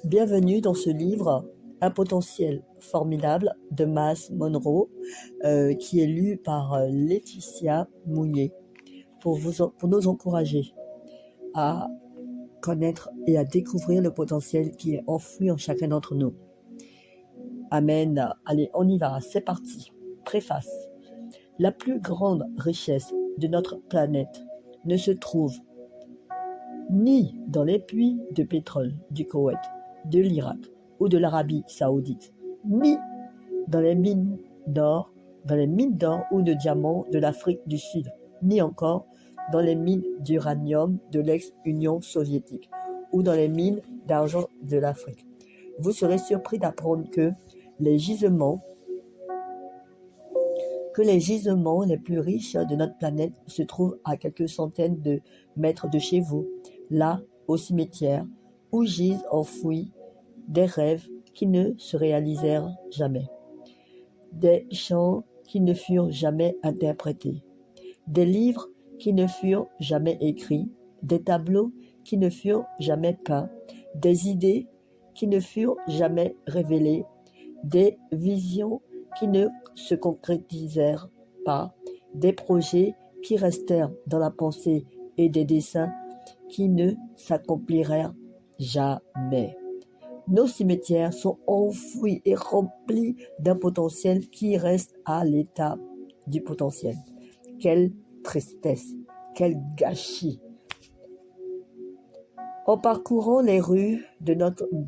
Bienvenue dans ce livre, Un potentiel formidable de Myles Munroe, qui est lu par Laetitia Mounier pour nous encourager à connaître et à découvrir le potentiel qui est enfoui en chacun d'entre nous. Amen. Allez, on y va, c'est parti. Préface. La plus grande richesse de notre planète ne se trouve ni dans les puits de pétrole du Koweït, de l'Irak ou de l'Arabie saoudite, ni dans les mines d'or ou de diamants de l'Afrique du Sud, ni encore dans les mines d'uranium de l'ex-Union soviétique ou dans les mines d'argent de l'Afrique. Vous serez surpris d'apprendre que les gisements les plus riches de notre planète se trouvent à quelques centaines de mètres de chez vous, là, au cimetière, où gisent enfouis des rêves qui ne se réalisèrent jamais, des chants qui ne furent jamais interprétés, des livres qui ne furent jamais écrits, des tableaux qui ne furent jamais peints, des idées qui ne furent jamais révélées, des visions qui ne se concrétisèrent pas, des projets qui restèrent dans la pensée et des dessins qui ne s'accomplirent jamais. Nos cimetières sont enfouis et remplis d'un potentiel qui reste à l'état du potentiel. Quelle tristesse, quel gâchis! En parcourant les rues de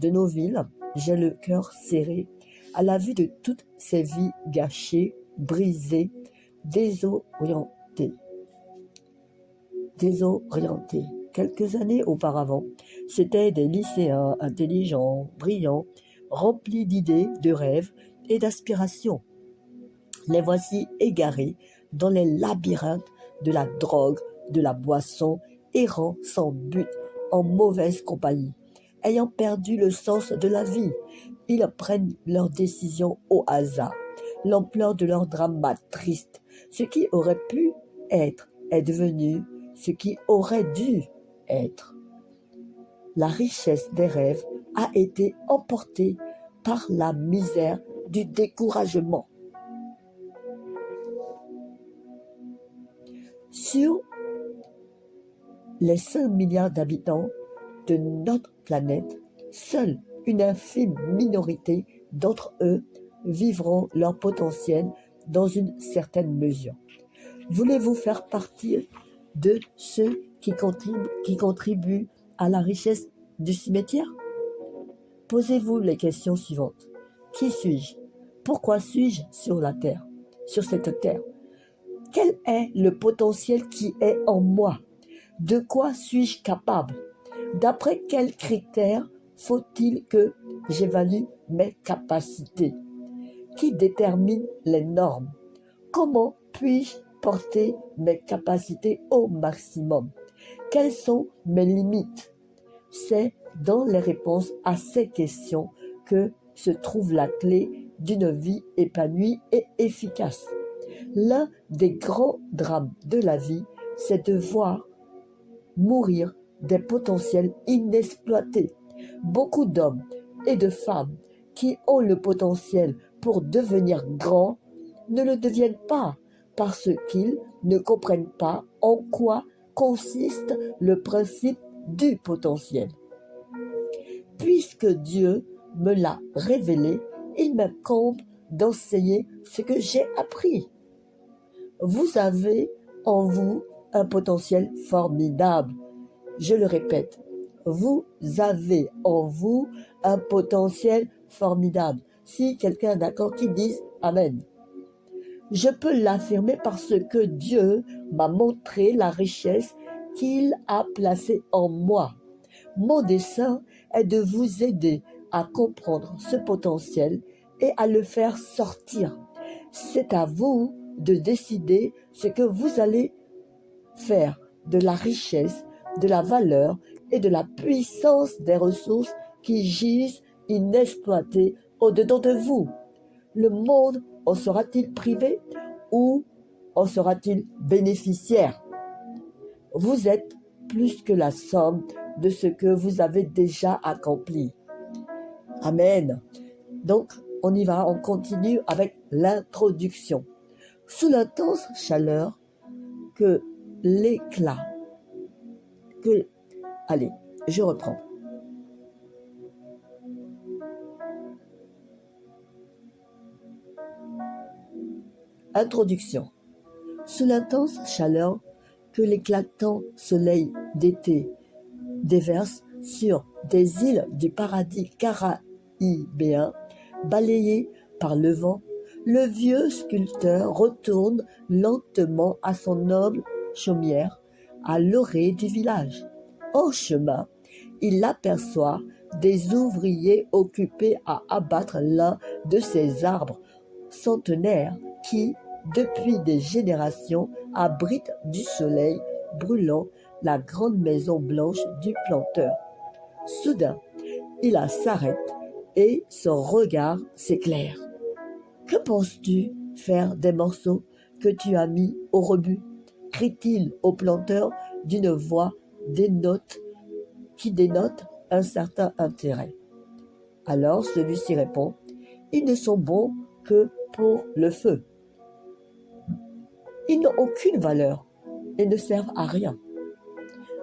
nos villes, j'ai le cœur serré à la vue de toutes ces vies gâchées, brisées, désorientées. Quelques années auparavant, c'étaient des lycéens intelligents, brillants, remplis d'idées, de rêves et d'aspirations. Les voici égarés dans les labyrinthes de la drogue, de la boisson, errant sans but, en mauvaise compagnie, ayant perdu le sens de la vie. Ils prennent leurs décisions au hasard. L'ampleur de leur drame m'attriste. Ce qui aurait pu être est devenu ce qui aurait dû être. La richesse des rêves a été emportée par la misère du découragement. Sur les 5 milliards d'habitants de notre planète, seule une infime minorité d'entre eux vivront leur potentiel dans une certaine mesure. Voulez-vous faire partie de ceux qui contribuent à la richesse du cimetière? Posez-vous les questions suivantes. Qui suis-je? Pourquoi suis-je sur cette terre? Quel est le potentiel qui est en moi? De quoi suis-je capable? D'après quels critères faut-il que j'évalue mes capacités? Qui détermine les normes? Comment puis-je porter mes capacités au maximum? Quelles sont mes limites? C'est dans les réponses à ces questions que se trouve la clé d'une vie épanouie et efficace. L'un des grands drames de la vie, c'est de voir mourir des potentiels inexploités. Beaucoup d'hommes et de femmes qui ont le potentiel pour devenir grands ne le deviennent pas parce qu'ils ne comprennent pas en quoi consiste le principe du potentiel. Puisque Dieu me l'a révélé, il m'incombe d'enseigner ce que j'ai appris. Vous avez en vous un potentiel formidable. Je le répète, vous avez en vous un potentiel formidable. Si quelqu'un est d'accord, qu'il dise Amen. Je peux l'affirmer parce que Dieu m'a montré la richesse qu'il a placée en moi. Mon dessein est de vous aider à comprendre ce potentiel et à le faire sortir. C'est à vous de décider ce que vous allez faire de la richesse, de la valeur et de la puissance des ressources qui gisent inexploitées au-dedans de vous. Le monde en sera-t-il privé ou en sera-t-il bénéficiaire? Vous êtes plus que la somme de ce que vous avez déjà accompli. Amen. Donc, on y va, on continue avec l'introduction. Sous l'intense chaleur que l'éclat, allez, je reprends. Introduction. Sous l'intense chaleur que l'éclatant soleil d'été déverse sur des îles du paradis caraïbéen, balayées par le vent, le vieux sculpteur retourne lentement à son noble chaumière, à l'orée du village. En chemin, il aperçoit des ouvriers occupés à abattre l'un de ces arbres centenaires qui, depuis des générations, abritent du soleil brûlant la grande maison blanche du planteur. Soudain, il s'arrête et son regard s'éclaire. Que penses-tu faire des morceaux que tu as mis au rebut? Crie-t-il au planteur d'une voix qui dénote un certain intérêt. Alors celui-ci répond, ils ne sont bons que pour le feu. Ils n'ont aucune valeur et ne servent à rien.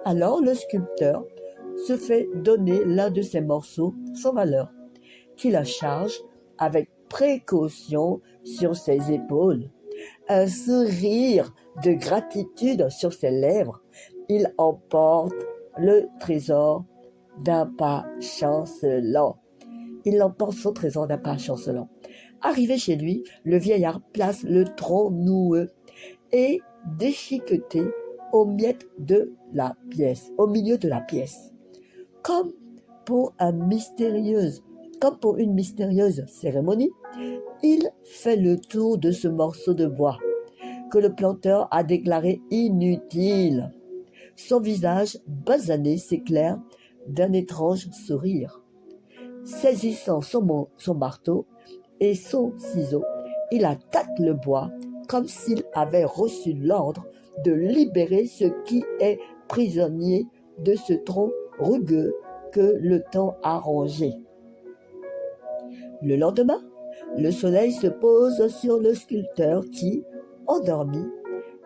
Alors le sculpteur se fait donner l'un de ces morceaux sans valeur, qu'il la charge avec précaution sur ses épaules. Un sourire de gratitude sur ses lèvres, il emporte le trésor d'un pas chancelant. Il emporte son trésor d'un pas chancelant. Arrivé chez lui, le vieillard place le tronc noueux et déchiqueté au milieu de la pièce. Comme pour une mystérieuse cérémonie, il fait le tour de ce morceau de bois que le planteur a déclaré inutile. Son visage basané s'éclaire d'un étrange sourire. Saisissant son marteau et son ciseau, il attaque le bois comme s'il avait reçu l'ordre de libérer ce qui est prisonnier de ce tronc rugueux que le temps a rongé. Le lendemain, le soleil se pose sur le sculpteur qui, endormi,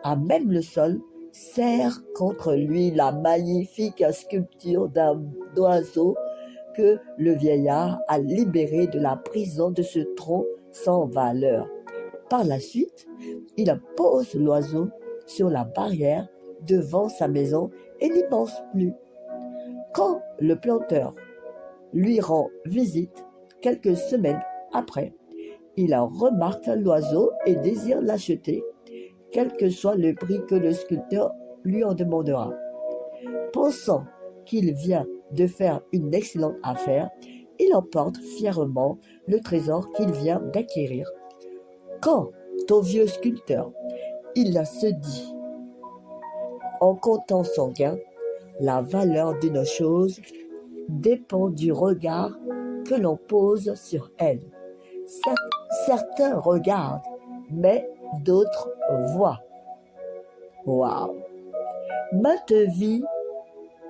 à même le sol, serre contre lui la magnifique sculpture d'un oiseau que le vieillard a libéré de la prison de ce tronc sans valeur. Par la suite, il pose l'oiseau sur la barrière devant sa maison et n'y pense plus. Quand le planteur lui rend visite quelques semaines après, il remarque l'oiseau et désire l'acheter, quel que soit le prix que le sculpteur lui en demandera. Pensant qu'il vient de faire une excellente affaire, il emporte fièrement le trésor qu'il vient d'acquérir. Quant au vieux sculpteur, il se dit, en comptant son gain, la valeur d'une chose dépend du regard que l'on pose sur elle. Certains regardent, mais d'autres voient. Waouh! Mainte vie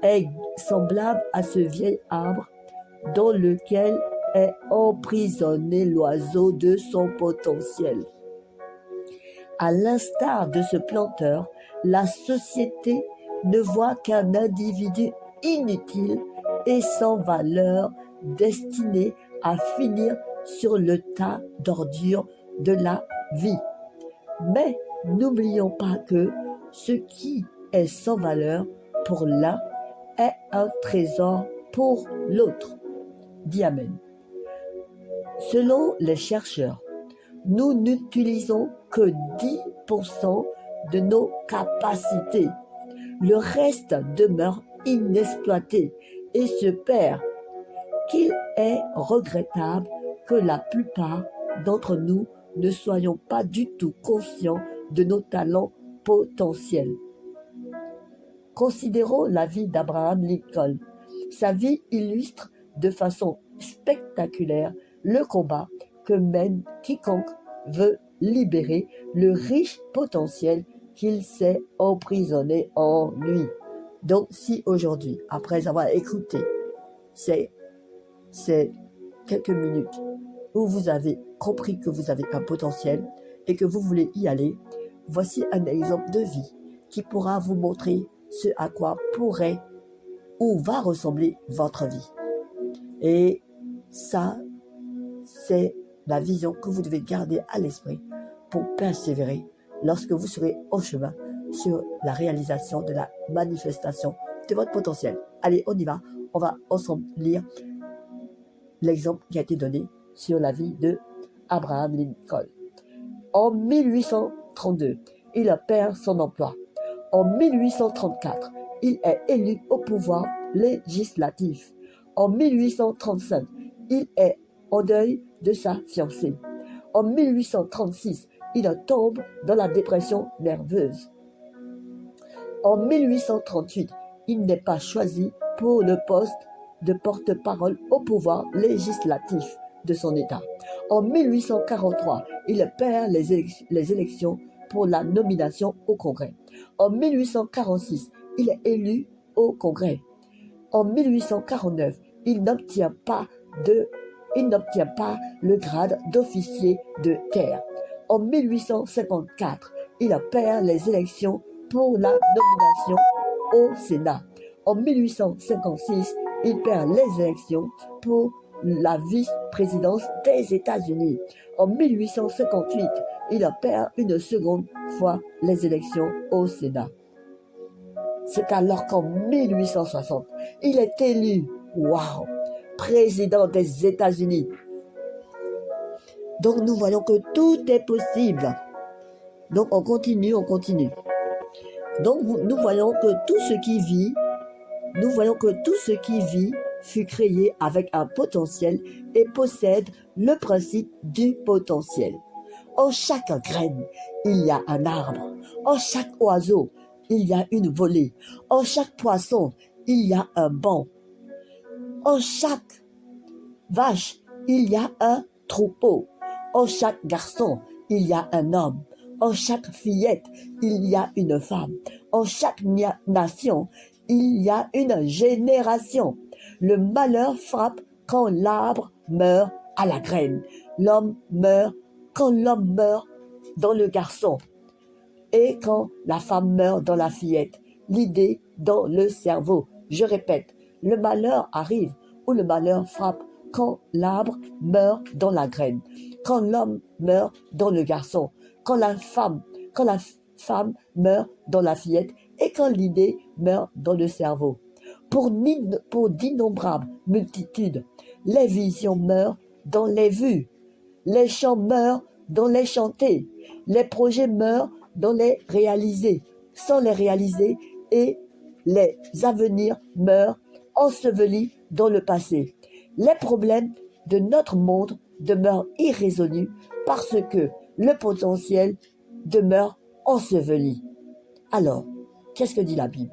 est semblable à ce vieil arbre dans lequel est emprisonné l'oiseau de son potentiel. À l'instar de ce planteur, la société ne voit qu'un individu inutile et sans valeur, destiné à finir sur le tas d'ordures de la vie. Mais n'oublions pas que ce qui est sans valeur pour l'un est un trésor pour l'autre. Dis Amen. Selon les chercheurs, nous n'utilisons que 10% de nos capacités. Le reste demeure inexploité et se perd. Qu'il est regrettable que la plupart d'entre nous ne soyons pas du tout conscients de nos talents potentiels. Considérons la vie d'Abraham Lincoln. Sa vie illustre de façon spectaculaire le combat que mène quiconque veut libérer le riche potentiel qu'il s'est emprisonné en lui. Donc si aujourd'hui, après avoir écouté ces quelques minutes où vous avez compris que vous avez un potentiel et que vous voulez y aller, voici un exemple de vie qui pourra vous montrer ce à quoi pourrait ou va ressembler votre vie. Et ça, c'est la vision que vous devez garder à l'esprit pour persévérer lorsque vous serez au chemin sur la réalisation de la manifestation de votre potentiel. Allez, on y va. On va ensemble lire l'exemple qui a été donné sur la vie de Abraham Lincoln. En 1832, il perd son emploi. En 1834, il est élu au pouvoir législatif. En 1835, il est en deuil de sa fiancée. En 1836, il tombe dans la dépression nerveuse. En 1838, il n'est pas choisi pour le poste de porte-parole au pouvoir législatif de son État. En 1843, il perd les élections pour la nomination au Congrès. En 1846, il est élu au Congrès. En 1849, il n'obtient pas le grade d'officier de terre. En 1854, il perd les élections pour la nomination au Sénat. En 1856, il perd les élections pour la vice-présidence des États-Unis. En 1858, il perd une seconde fois les élections au Sénat. C'est alors qu'en 1860, il est élu, président des États-Unis. Donc nous voyons que tout est possible. Donc on continue. Donc nous voyons que tout ce qui vit fut créé avec un potentiel et possède le principe du potentiel. En chaque graine, il y a un arbre. En chaque oiseau, il y a une volée. En chaque poisson, il y a un banc. En chaque vache, il y a un troupeau. En chaque garçon, il y a un homme. En chaque fillette, il y a une femme. En chaque nation, il y a une génération. Le malheur frappe quand l'arbre meurt à la graine. L'homme meurt quand l'homme meurt dans le garçon. Et quand la femme meurt dans la fillette. L'idée dans le cerveau. Je répète, le malheur arrive ou le malheur frappe quand l'arbre meurt dans la graine. Quand l'homme meurt dans le garçon. Quand la femme meurt dans la fillette et quand l'idée meurt dans le cerveau. Pour d'innombrables multitudes, les visions meurent dans les vues, les chants meurent dans les chantés, les projets meurent dans les réalisés, sans les réaliser, et les avenirs meurent ensevelis dans le passé. Les problèmes de notre monde demeurent irrésolus parce que le potentiel demeure enseveli. Alors, qu'est-ce que dit la Bible?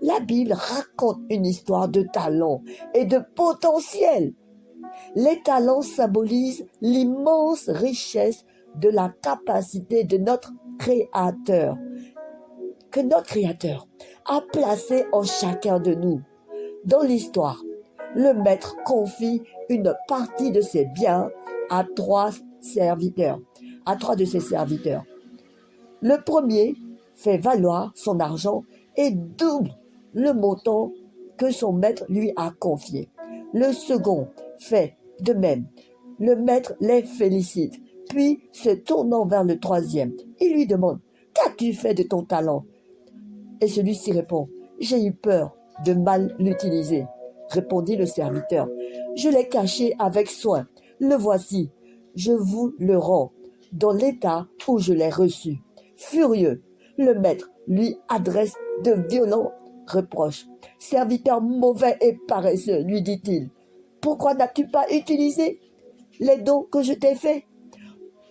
La Bible raconte une histoire de talent et de potentiel. Les talents symbolisent l'immense richesse de la capacité de notre Créateur, que notre Créateur a placé en chacun de nous. Dans l'histoire, le Maître confie une partie de ses biens à trois de ses serviteurs. Le premier fait valoir son argent et double le montant que son maître lui a confié. Le second fait de même. Le maître les félicite, puis se tournant vers le troisième, il lui demande « Qu'as-tu fait de ton talent ?» Et celui-ci répond « J'ai eu peur de mal l'utiliser. » Répondit le serviteur « Je l'ai caché avec soin. Le voici. Je vous le rends dans l'état où je l'ai reçu. » Furieux, le maître lui adresse de violents reproches. « Serviteur mauvais et paresseux, lui dit-il, pourquoi n'as-tu pas utilisé les dons que je t'ai faits?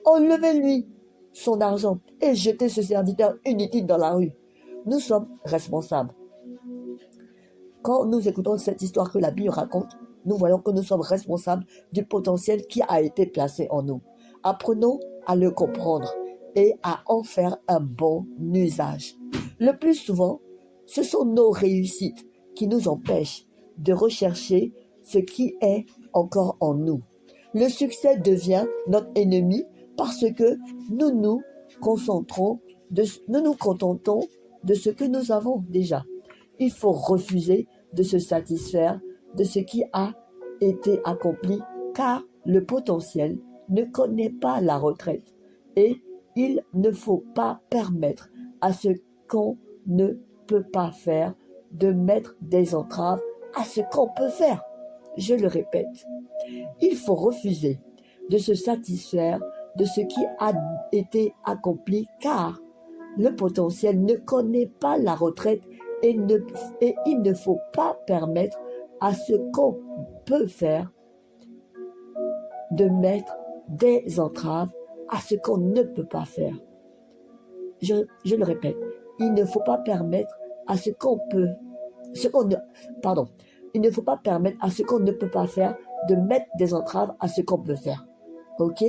Enlevez-lui son argent et jetez ce serviteur inutile dans la rue. » Nous sommes responsables. Quand nous écoutons cette histoire que la Bible raconte, nous voyons que nous sommes responsables du potentiel qui a été placé en nous. Apprenons à le comprendre et à en faire un bon usage. Le plus souvent, ce sont nos réussites qui nous empêchent de rechercher ce qui est encore en nous. Le succès devient notre ennemi parce que nous nous nous nous contentons de ce que nous avons déjà. Il faut refuser de se satisfaire de ce qui a été accompli, car le potentiel ne connaît pas la retraite et il ne faut pas permettre à ce qu'on ne peut pas faire de mettre des entraves à ce qu'on peut faire. Je le répète, il faut refuser de se satisfaire de ce qui a été accompli, car le potentiel ne connaît pas la retraite et il ne faut pas permettre à ce qu'on peut faire de mettre des entraves à ce qu'on ne peut pas faire. Je le répète, il ne faut pas permettre à il ne faut pas permettre à ce qu'on ne peut pas faire de mettre des entraves à ce qu'on peut faire. Ok?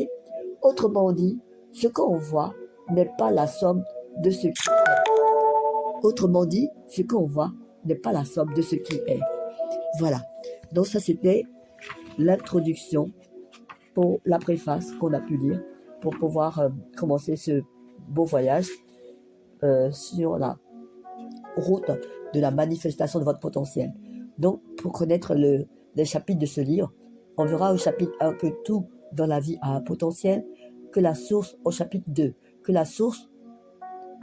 Autrement dit, ce qu'on voit n'est pas la somme de ce qui est. Autrement dit, ce qu'on voit n'est pas la somme de ce qui est. Voilà. Donc ça, c'était l'introduction pour la préface qu'on a pu lire pour pouvoir commencer ce beau voyage sur la route de la manifestation de votre potentiel. Donc, pour connaître les chapitres de ce livre, on verra au chapitre 1 que tout dans la vie a un potentiel, que la source, au chapitre 2, que la source,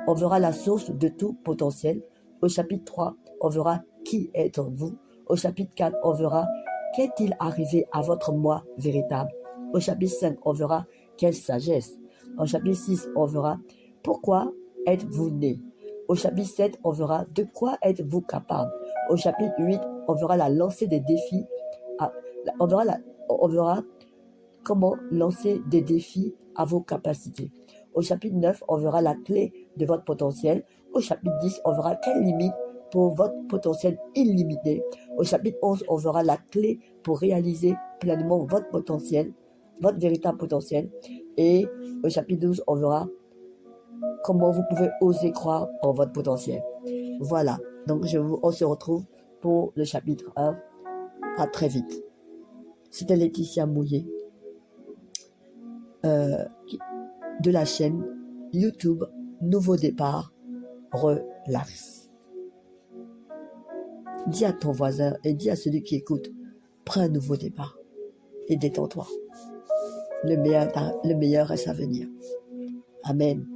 on verra la source de tout potentiel. Au chapitre 3, on verra qui est en vous. Au chapitre 4, on verra qu'est-il arrivé à votre moi véritable. Au chapitre 5, on verra quelle sagesse. Au chapitre 6, on verra pourquoi êtes-vous né. Au chapitre 7, on verra de quoi êtes-vous capable. Au chapitre 8, on verra la lancée des défis. On verra comment lancer des défis à vos capacités. Au chapitre 9, on verra la clé de votre potentiel. Au chapitre 10, on verra quelle limite pour votre potentiel illimité. Au chapitre 11, on verra la clé pour réaliser pleinement votre potentiel, votre véritable potentiel. Et au chapitre 12, on verra comment vous pouvez oser croire en votre potentiel. Voilà, donc on se retrouve pour le chapitre 1. À très vite. C'était Laetitia Mouillet de la chaîne YouTube Nouveau Départ Relax. Dis à ton voisin et dis à celui qui écoute, prends un nouveau départ et détends-toi. Le meilleur reste à venir. Amen.